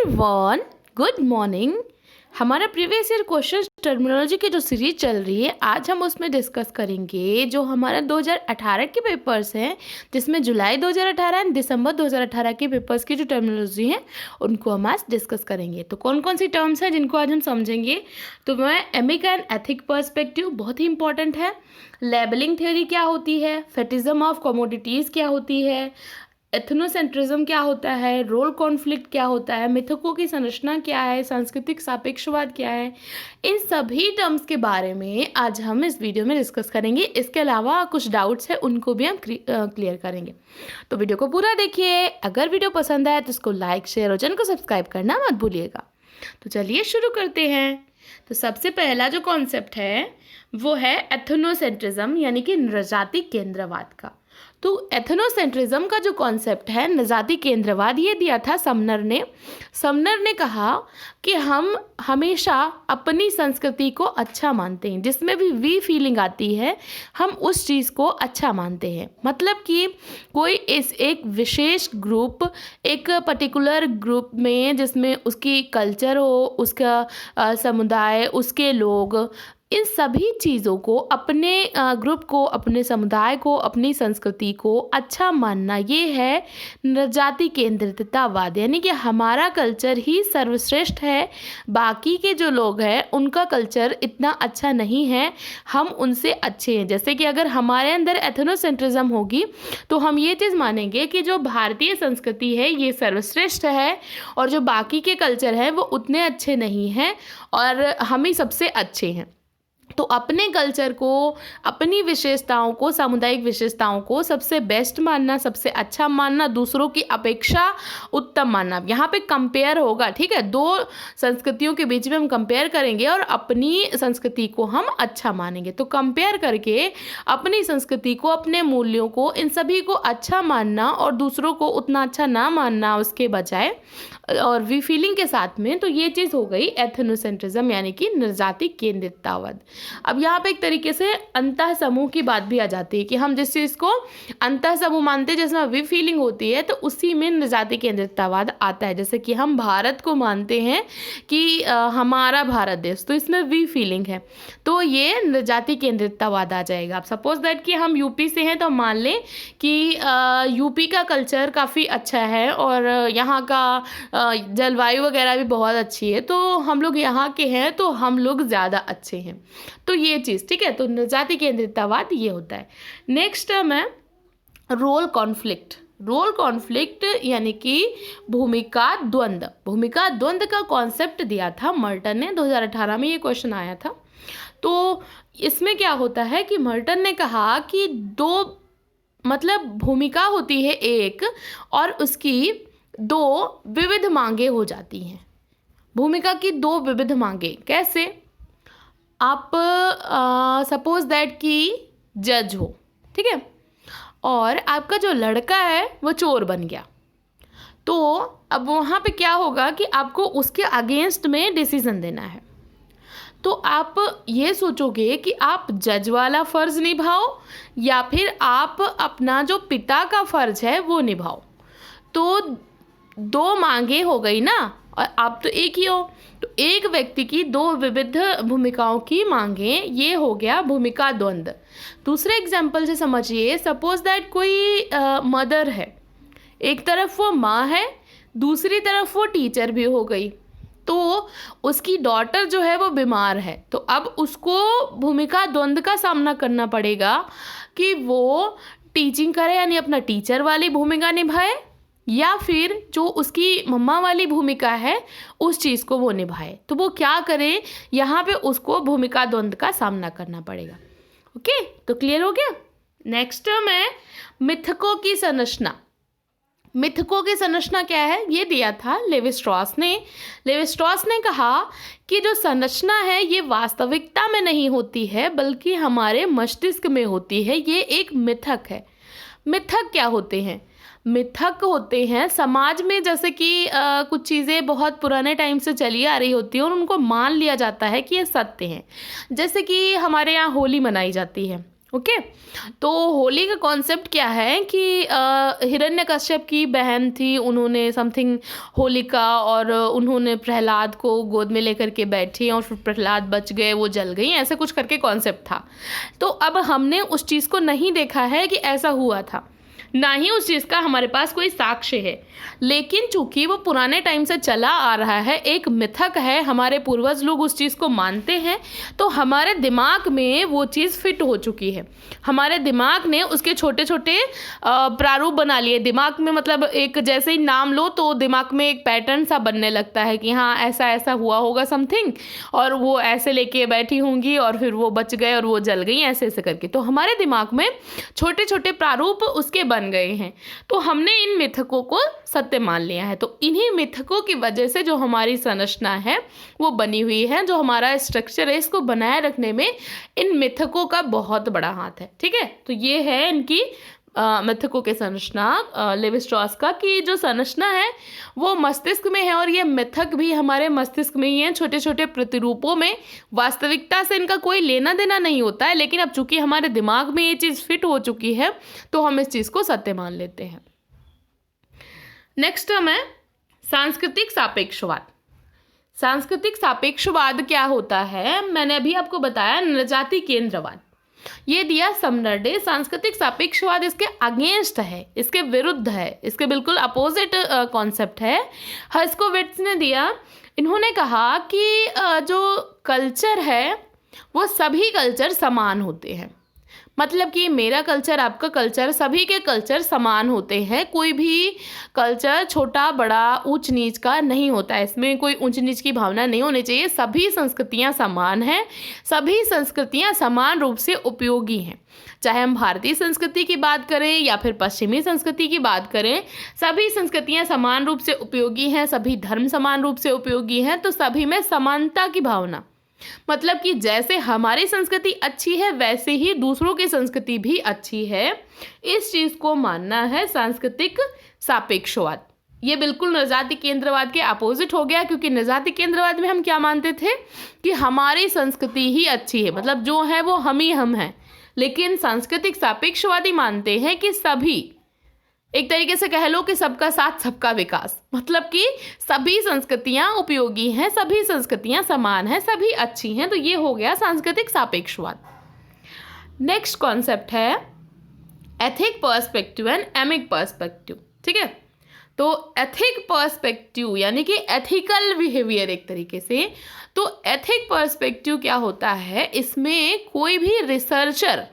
Everyone, good morning. हमारा previous year question terminology की जो सीरीज चल रही है, आज हम उसमें डिस्कस करेंगे जो हमारा 2018 के पेपर्स हैं, जिसमें जुलाई 2018 एंड दिसंबर 2018 के पेपर्स की जो टर्मिनोलॉजी है उनको हम आज डिस्कस करेंगे। तो कौन कौन सी टर्म्स हैं जिनको आज हम समझेंगे, तो मैं एमिक एंड एथिक पर्सपेक्टिव बहुत ही इंपॉर्टेंट है। लेबलिंग थ्योरी क्या होती है, फेटिज्म ऑफ कमोडिटीज़ क्या होती है, एथनोसेंट्रिज्म क्या होता है, रोल कॉन्फ्लिक्ट क्या होता है, मिथकों की संरचना क्या है, सांस्कृतिक सापेक्षवाद क्या है, इन सभी टर्म्स के बारे में आज हम इस वीडियो में डिस्कस करेंगे। इसके अलावा कुछ डाउट्स हैं उनको भी हम क्लियर करेंगे। तो वीडियो को पूरा देखिए। अगर वीडियो पसंद आए तो इसको लाइक, शेयर और चैनल को सब्सक्राइब करना मत भूलिएगा। तो चलिए शुरू करते हैं। तो सबसे पहला जो कॉन्सेप्ट है वो है एथनोसेंट्रिज्म, यानी कि नृजाति केंद्रवाद का। तो एथनोसेंट्रिज्म का जो कॉन्सेप्ट है, नृजाति केंद्रवाद, ये दिया था समनर ने। समनर ने कहा कि हम हमेशा अपनी संस्कृति को अच्छा मानते हैं, जिसमें भी वी फीलिंग आती है हम उस चीज़ को अच्छा मानते हैं। मतलब कि कोई इस एक विशेष ग्रुप, एक पर्टिकुलर ग्रुप में जिसमें उसकी कल्चर हो, उसका समुदाय, उसके लोग, इन सभी चीज़ों को, अपने ग्रुप को, अपने समुदाय को, अपनी संस्कृति को अच्छा मानना, ये है नृजाति केंद्रिततावाद। यानी कि हमारा कल्चर ही सर्वश्रेष्ठ है, बाकी के जो लोग हैं उनका कल्चर इतना अच्छा नहीं है, हम उनसे अच्छे हैं। जैसे कि अगर हमारे अंदर एथनोसेंट्रिज्म होगी तो हम ये चीज़ मानेंगे कि जो भारतीय संस्कृति है ये सर्वश्रेष्ठ है और जो बाकी के कल्चर हैं वो उतने अच्छे नहीं हैं और हम ही सबसे अच्छे हैं। तो अपने कल्चर को, अपनी विशेषताओं को, सामुदायिक विशेषताओं को सबसे बेस्ट मानना, सबसे अच्छा मानना, दूसरों की अपेक्षा उत्तम मानना। यहाँ पे कंपेयर होगा, ठीक है, दो संस्कृतियों के बीच में हम कंपेयर करेंगे और अपनी संस्कृति को हम अच्छा मानेंगे। तो कंपेयर करके अपनी संस्कृति को, अपने मूल्यों को, इन सभी को अच्छा मानना और दूसरों को उतना अच्छा ना मानना उसके बजाय, और वी फीलिंग के साथ में, तो ये चीज़ हो गई एथनोसेंट्रिज्म, यानी कि नृजाति केंद्रिततावाद। अब यहाँ पे एक तरीके से अंतः समूह की बात भी आ जाती है कि हम जिस चीज़ को अंतः समूह मानते हैं, जिसमें वी फीलिंग होती है, तो उसी में नृजाति केंद्रिततावाद आता है। जैसे कि हम भारत को मानते हैं कि हमारा भारत देश, तो इसमें वी फीलिंग है, तो ये नृजाति केंद्रिततावाद आ जाएगा। अब सपोज दैट कि हम यूपी से हैं, तो मान लें कि यूपी का कल्चर काफ़ी अच्छा है और यहाँ का जलवायु वगैरह भी बहुत अच्छी है, तो हम लोग यहाँ के हैं तो हम लोग ज़्यादा अच्छे हैं। तो ये चीज़, ठीक है, तो नृजाति केंद्रिततावाद ये होता है। नेक्स्ट टर्म है रोल कॉन्फ्लिक्ट। रोल कॉन्फ्लिक्ट यानी कि भूमिका द्वंद्व। भूमिका द्वंद्व का कॉन्सेप्ट दिया था मर्टन ने, 2018 में ये क्वेश्चन आया था। तो इसमें क्या होता है कि मर्टन ने कहा कि दो, मतलब भूमिका होती है एक और उसकी दो विविध मांगे हो जाती हैं। भूमिका की दो विविध मांगे कैसे? आप सपोज दैट कि जज हो, ठीक है, और आपका जो लड़का है वो चोर बन गया, तो अब वहाँ पे क्या होगा कि आपको उसके अगेंस्ट में डिसीजन देना है। तो आप ये सोचोगे कि आप जज वाला फ़र्ज़ निभाओ या फिर आप अपना जो पिता का फ़र्ज़ है वो निभाओ। तो दो मांगे हो गई ना, और आप तो एक ही हो, तो एक व्यक्ति की दो विविध भूमिकाओं की मांगे, ये हो गया भूमिका द्वंद्व। दूसरे एग्जाम्पल से समझिए, सपोज दैट कोई मदर है, एक तरफ वो माँ है, दूसरी तरफ वो टीचर भी हो गई, तो उसकी डॉटर जो है वो बीमार है, तो अब उसको भूमिका द्वंद्व का सामना करना पड़ेगा कि वो टीचिंग करे, यानी अपना टीचर वाली भूमिका निभाए, या फिर जो उसकी मम्मा वाली भूमिका है उस चीज़ को वो निभाए। तो वो क्या करे, यहाँ पे उसको भूमिका द्वंद्व का सामना करना पड़ेगा। ओके, तो क्लियर हो गया। नेक्स्ट टर्म है मिथकों की संरचना। मिथकों की संरचना क्या है, ये दिया था लेवी स्ट्रॉस ने। लेवी स्ट्रॉस ने कहा कि जो संरचना है ये वास्तविकता में नहीं होती है, बल्कि हमारे मस्तिष्क में होती है, ये एक मिथक है। मिथक क्या होते हैं? मिथक होते हैं समाज में, जैसे कि कुछ चीज़ें बहुत पुराने टाइम से चली आ रही होती हैं और उनको मान लिया जाता है कि ये सत्य हैं। जैसे कि हमारे यहाँ होली मनाई जाती है, ओके। तो होली का कॉन्सेप्ट क्या है कि हिरण्यकश्यप की बहन थी, उन्होंने समथिंग होलिका, और उन्होंने प्रहलाद को गोद में लेकर के बैठी और फिर प्रहलाद बच गए, वो जल गई, ऐसे कुछ करके कॉन्सेप्ट था। तो अब हमने उस चीज़ को नहीं देखा है कि ऐसा हुआ था, ना ही उस चीज़ का हमारे पास कोई साक्ष्य है, लेकिन चूंकि वो पुराने टाइम से चला आ रहा है, एक मिथक है, हमारे पूर्वज लोग उस चीज़ को मानते हैं, तो हमारे दिमाग में वो चीज़ फिट हो चुकी है। हमारे दिमाग ने उसके छोटे छोटे प्रारूप बना लिए दिमाग में, मतलब एक जैसे ही नाम लो तो दिमाग में एक पैटर्न सा बनने लगता है कि हाँ ऐसा ऐसा हुआ होगा समथिंग, और वो ऐसे लेके बैठी होंगी और फिर वो बच गए और वो जल गई, ऐसे ऐसे करके। तो हमारे दिमाग में छोटे छोटे प्रारूप उसके बन गए हैं, तो हमने इन मिथकों को सत्य मान लिया है। तो इन्हीं मिथकों की वजह से जो हमारी संरचना है वो बनी हुई है, जो हमारा स्ट्रक्चर है इसको बनाए रखने में इन मिथकों का बहुत बड़ा हाथ है। ठीक है, तो ये है इनकी मिथकों के संरचना लेवी स्ट्रॉस का, कि जो संरचना है वो मस्तिष्क में है, और ये मिथक भी हमारे मस्तिष्क में ही है, छोटे छोटे प्रतिरूपों में। वास्तविकता से इनका कोई लेना देना नहीं होता है, लेकिन अब चूंकि हमारे दिमाग में ये चीज़ फिट हो चुकी है तो हम इस चीज़ को सत्य मान लेते हैं। नेक्स्ट टर्म है सांस्कृतिक सापेक्षवाद। सांस्कृतिक सापेक्षवाद क्या होता है, मैंने अभी आपको बताया नृजाति केंद्रवाद, ये दिया समनर डे। सांस्कृतिक सापेक्षवाद इसके अगेंस्ट है, इसके विरुद्ध है, इसके बिल्कुल अपोजिट कॉन्सेप्ट है। हर्स्कोविट्ज ने दिया, इन्होंने कहा कि जो कल्चर है वो सभी कल्चर समान होते हैं, मतलब कि मेरा कल्चर, आपका कल्चर, सभी के कल्चर समान होते हैं, कोई भी कल्चर छोटा बड़ा ऊंच नीच का नहीं होता है, इसमें कोई ऊंच नीच की भावना नहीं होनी चाहिए। सभी संस्कृतियां समान हैं, सभी संस्कृतियां समान रूप से उपयोगी हैं, चाहे हम भारतीय संस्कृति की बात करें या फिर पश्चिमी संस्कृति की बात करें, सभी संस्कृतियां समान रूप से उपयोगी हैं, सभी धर्म समान रूप से उपयोगी हैं। तो सभी में समानता की भावना, मतलब कि जैसे हमारी संस्कृति अच्छी है वैसे ही दूसरों की संस्कृति भी अच्छी है, इस चीज को मानना है सांस्कृतिक सापेक्षवाद। ये बिल्कुल नजाति केंद्रवाद के अपोजिट हो गया, क्योंकि नजाति केंद्रवाद में हम क्या मानते थे कि हमारी संस्कृति ही अच्छी है, मतलब जो है वो हम ही हम हैं, लेकिन सांस्कृतिक सापेक्षवादी मानते हैं कि सभी, एक तरीके से कह लो कि सबका साथ सबका विकास, मतलब कि सभी संस्कृतियां उपयोगी हैं, सभी संस्कृतियां समान हैं, सभी अच्छी हैं। तो ये हो गया सांस्कृतिक सापेक्षवाद। नेक्स्ट कॉन्सेप्ट है एथिक पर्सपेक्टिव एंड एमिक पर्सपेक्टिव। ठीक है, तो एथिक पर्सपेक्टिव यानी कि एथिकल बिहेवियर एक तरीके से। तो एथिक पर्सपेक्टिव क्या होता है, इसमें कोई भी रिसर्चर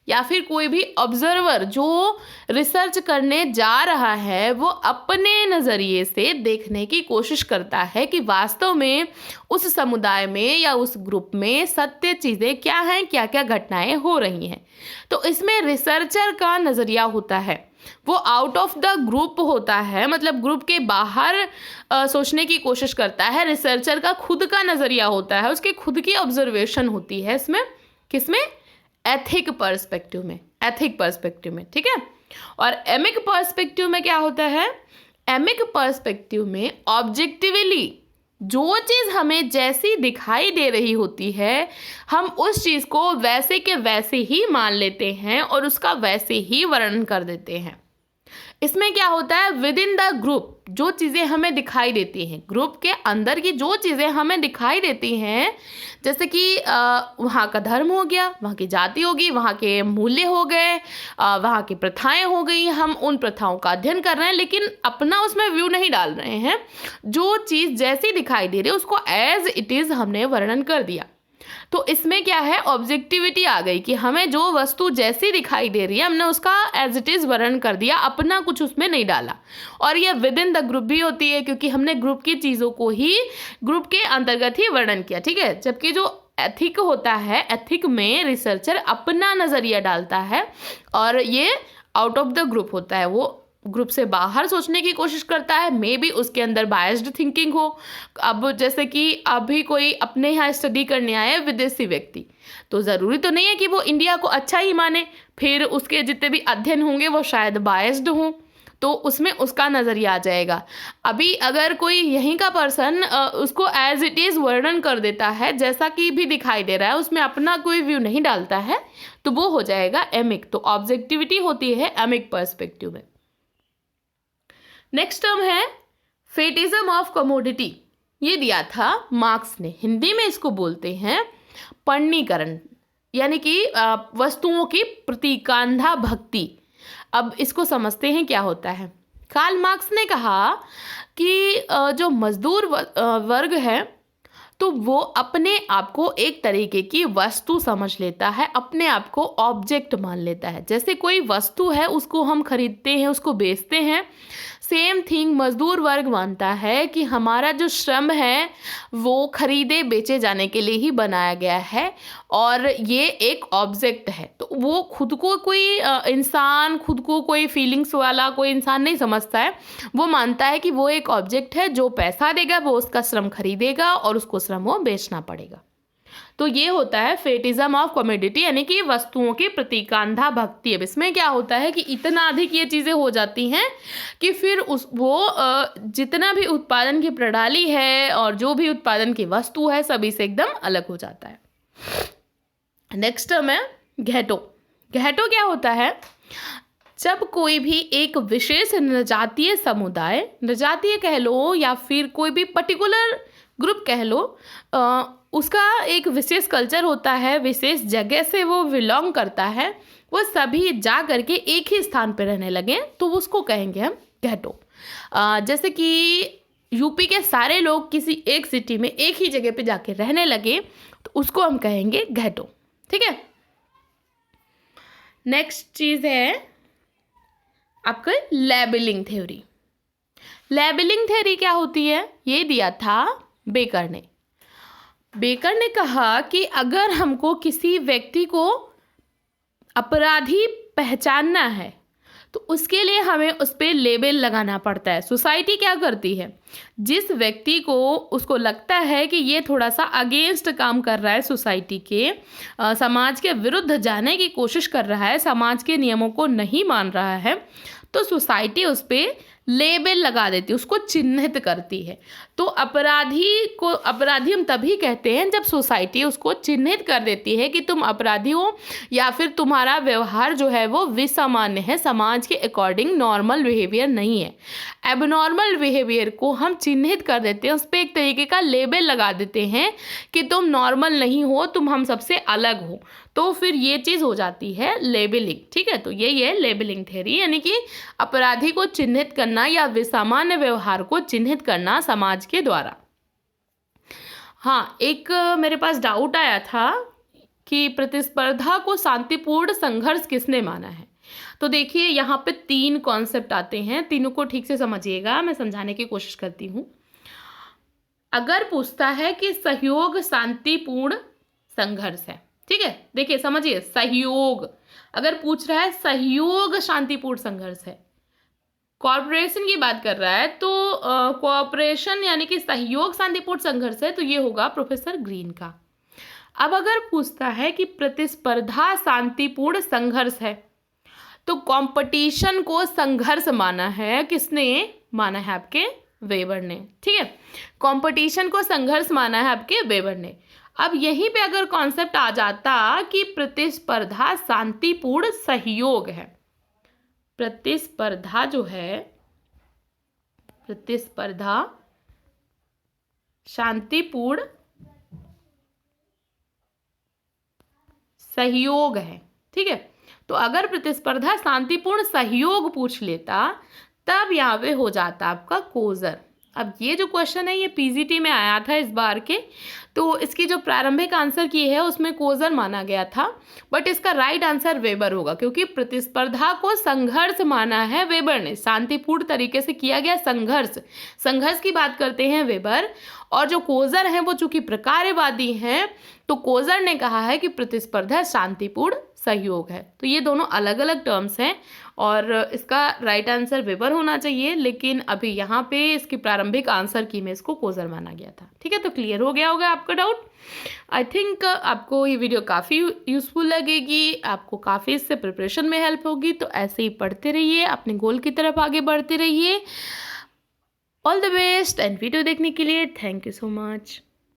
या फिर कोई भी ऑब्जर्वर जो रिसर्च करने जा रहा है वो अपने नज़रिए से देखने की कोशिश करता है कि वास्तव में उस समुदाय में या उस ग्रुप में सत्य चीज़ें क्या हैं, क्या क्या घटनाएं हो रही हैं। तो इसमें रिसर्चर का नज़रिया होता है, वो आउट ऑफ द ग्रुप होता है, मतलब ग्रुप के बाहर सोचने की कोशिश करता है। रिसर्चर का खुद का नज़रिया होता है, उसकी खुद की ऑब्जर्वेशन होती है। इसमें किसमें, एथिक पर्सपेक्टिव में, एथिक पर्सपेक्टिव में। ठीक है, और एमिक पर्सपेक्टिव में क्या होता है, एमिक पर्सपेक्टिव में ऑब्जेक्टिवली जो चीज़ हमें जैसी दिखाई दे रही होती है हम उस चीज़ को वैसे के वैसे ही मान लेते हैं और उसका वैसे ही वर्णन कर देते हैं। इसमें क्या होता है, विद इन द ग्रुप जो चीज़ें हमें दिखाई देती हैं, ग्रुप के अंदर की जो चीज़ें हमें दिखाई देती हैं, जैसे कि वहाँ का धर्म हो गया, वहाँ की जाति होगी, वहाँ के मूल्य हो गए, वहाँ की प्रथाएं हो गई, हम उन प्रथाओं का अध्ययन कर रहे हैं लेकिन अपना उसमें व्यू नहीं डाल रहे हैं। जो चीज़ जैसी दिखाई दे रही है उसको एज इट इज़ हमने वर्णन कर दिया। तो इसमें क्या है, ऑब्जेक्टिविटी आ गई कि हमें जो वस्तु जैसी दिखाई दे रही है हमने उसका एज इट इज़ वर्णन कर दिया, अपना कुछ उसमें नहीं डाला। और यह विद इन द ग्रुप भी होती है क्योंकि हमने ग्रुप की चीज़ों को ही ग्रुप के अंतर्गत ही वर्णन किया। ठीक है, जबकि जो एथिक होता है, एथिक में रिसर्चर अपना नज़रिया डालता है और ये आउट ऑफ द ग्रुप होता है, वो ग्रुप से बाहर सोचने की कोशिश करता है। मे बी उसके अंदर बायस्ड थिंकिंग हो। अब जैसे कि अभी कोई अपने यहाँ स्टडी करने आए विदेशी व्यक्ति, तो ज़रूरी तो नहीं है कि वो इंडिया को अच्छा ही माने, फिर उसके जितने भी अध्ययन होंगे वो शायद बायस्ड हों। तो उसमें उसका नज़रिया आ जाएगा। अभी अगर कोई यहीं का पर्सन उसको एज इट इज़ वर्णन कर देता है, जैसा कि भी दिखाई दे रहा है, उसमें अपना कोई व्यू नहीं डालता है, तो वो हो जाएगा एमिक। तो ऑब्जेक्टिविटी होती है एमिक पर्सपेक्टिव में। नेक्स्ट टर्म है फेटिज्म ऑफ कमोडिटी। ये दिया था मार्क्स ने। हिंदी में इसको बोलते हैं पण्णीकरण, यानी कि वस्तुओं की प्रतीकांधा भक्ति। अब इसको समझते हैं क्या होता है। कार्ल मार्क्स ने कहा कि जो मजदूर वर्ग है तो वो अपने आप को एक तरीके की वस्तु समझ लेता है, अपने आप को ऑब्जेक्ट मान लेता है। जैसे कोई वस्तु है, उसको हम खरीदते हैं, उसको बेचते हैं, सेम थिंग मजदूर वर्ग मानता है कि हमारा जो श्रम है वो खरीदे बेचे जाने के लिए ही बनाया गया है और ये एक ऑब्जेक्ट है। तो वो खुद को कोई इंसान, खुद को कोई फीलिंग्स वाला कोई इंसान नहीं समझता है। वो मानता है कि वो एक ऑब्जेक्ट है, जो पैसा देगा वो उसका श्रम खरीदेगा और उसको श्रम वो बेचना पड़ेगा। तो ये होता है फेटिज्म ऑफ कमोडिटी, यानी कि वस्तुओं की प्रतीकांधा भक्ति। अब इसमें क्या होता है कि इतना अधिक ये चीज़ें हो जाती हैं कि फिर जितना भी उत्पादन की प्रणाली है और जो भी उत्पादन की वस्तु है सभी से एकदम अलग हो जाता है। नेक्स्ट टर्म है घेटो। घेटो क्या होता है? जब कोई भी एक विशेष नृजातीय समुदाय, नृजातीय कह लो या फिर कोई भी पर्टिकुलर ग्रुप कह लो, उसका एक विशेष कल्चर होता है, विशेष जगह से वो बिलोंग करता है, वो सभी जा करके एक ही स्थान पर रहने लगे तो उसको कहेंगे हम घेटो। जैसे कि यूपी के सारे लोग किसी एक सिटी में एक ही जगह पे जाके रहने लगे तो उसको हम कहेंगे घेटो। ठीक है। नेक्स्ट चीज़ है आपका लेबलिंग थ्योरी। लेबलिंग थ्योरी क्या होती है? ये दिया था बेकर ने। बेकर ने कहा कि अगर हमको किसी व्यक्ति को अपराधी पहचानना है तो उसके लिए हमें उस पर लेबल लगाना पड़ता है। सोसाइटी क्या करती है, जिस व्यक्ति को उसको लगता है कि ये थोड़ा सा अगेंस्ट काम कर रहा है, सोसाइटी के समाज के विरुद्ध जाने की कोशिश कर रहा है, समाज के नियमों को नहीं मान रहा है, तो सोसाइटी उस पर लेबल लगा देती है, उसको चिन्हित करती है। तो अपराधी हम तभी कहते हैं जब सोसाइटी उसको चिन्हित कर देती है कि तुम अपराधी हो या फिर तुम्हारा व्यवहार जो है वो विसामान्य है, समाज के अकॉर्डिंग नॉर्मल बिहेवियर नहीं है। एबनॉर्मल बिहेवियर को हम चिन्हित कर देते हैं, उस पर एक तरीके का लेबल लगा देते हैं कि तुम नॉर्मल नहीं हो, तुम हम सबसे अलग हो। तो फिर ये चीज़ हो जाती है लेबलिंग। ठीक है। तो यही है लेबलिंग थ्योरी, यानी कि अपराधी को चिन्हित करना या विसामान्य व्यवहार को चिन्हित करना समाज के द्वारा। हाँ, एक मेरे पास डाउट आया था कि प्रतिस्पर्धा को शांतिपूर्ण संघर्ष किसने माना है। तो देखिए यहाँ पे 3 कॉन्सेप्ट आते हैं, तीनों को ठीक से समझिएगा, मैं समझाने की कोशिश करती हूँ। अगर पूछता है कि सहयोग शांतिपूर्ण संघर्ष है, ठीक है, देखिए समझिए, सहयोग अगर पूछ रहा है, सहयोग शांतिपूर्ण संघर्ष है, कॉर्पोरेशन की बात कर रहा है तो कॉर्पोरेशन यानी कि सहयोग शांतिपूर्ण संघर्ष है, तो ये होगा प्रोफेसर ग्रीन का। अब अगर पूछता है कि प्रतिस्पर्धा शांतिपूर्ण संघर्ष है, तो कंपटीशन को संघर्ष माना है, किसने माना है? आपके वेबर ने। ठीक है, कंपटीशन को संघर्ष माना है आपके वेबर ने। अब यहीं पे अगर कॉन्सेप्ट आ जाता कि प्रतिस्पर्धा शांतिपूर्ण सहयोग है, प्रतिस्पर्धा जो है, प्रतिस्पर्धा शांतिपूर्ण सहयोग है। ठीक है, तो अगर प्रतिस्पर्धा शांतिपूर्ण सहयोग पूछ लेता तब यहाँ पे हो जाता आपका कोजर। अब ये जो क्वेश्चन है ये पीजीटी में आया था इस बार के, तो इसकी जो प्रारंभिक आंसर की है उसमें कोजर माना गया था, बट इसका राइट आंसर वेबर होगा, क्योंकि प्रतिस्पर्धा को संघर्ष माना है वेबर ने, शांतिपूर्ण तरीके से किया गया संघर्ष की बात करते हैं वेबर। और जो कोजर हैं वो चूंकि प्रकारवादी हैं, तो कोजर ने कहा है कि प्रतिस्पर्धा शांतिपूर्ण सहयोग है। तो ये दोनों अलग अलग टर्म्स हैं और इसका राइट आंसर वेबर होना चाहिए, लेकिन अभी यहाँ पे इसकी प्रारंभिक आंसर की में इसको कोजर माना गया था। ठीक है, तो क्लियर हो गया होगा आपका डाउट। आई थिंक आपको ये वीडियो काफ़ी यूज़फुल लगेगी, आपको काफ़ी इससे प्रिपरेशन में हेल्प होगी। तो ऐसे ही पढ़ते रहिए, अपने गोल की तरफ आगे बढ़ते रहिए। All the best, and video देखने के लिए थैंक यू सो मच।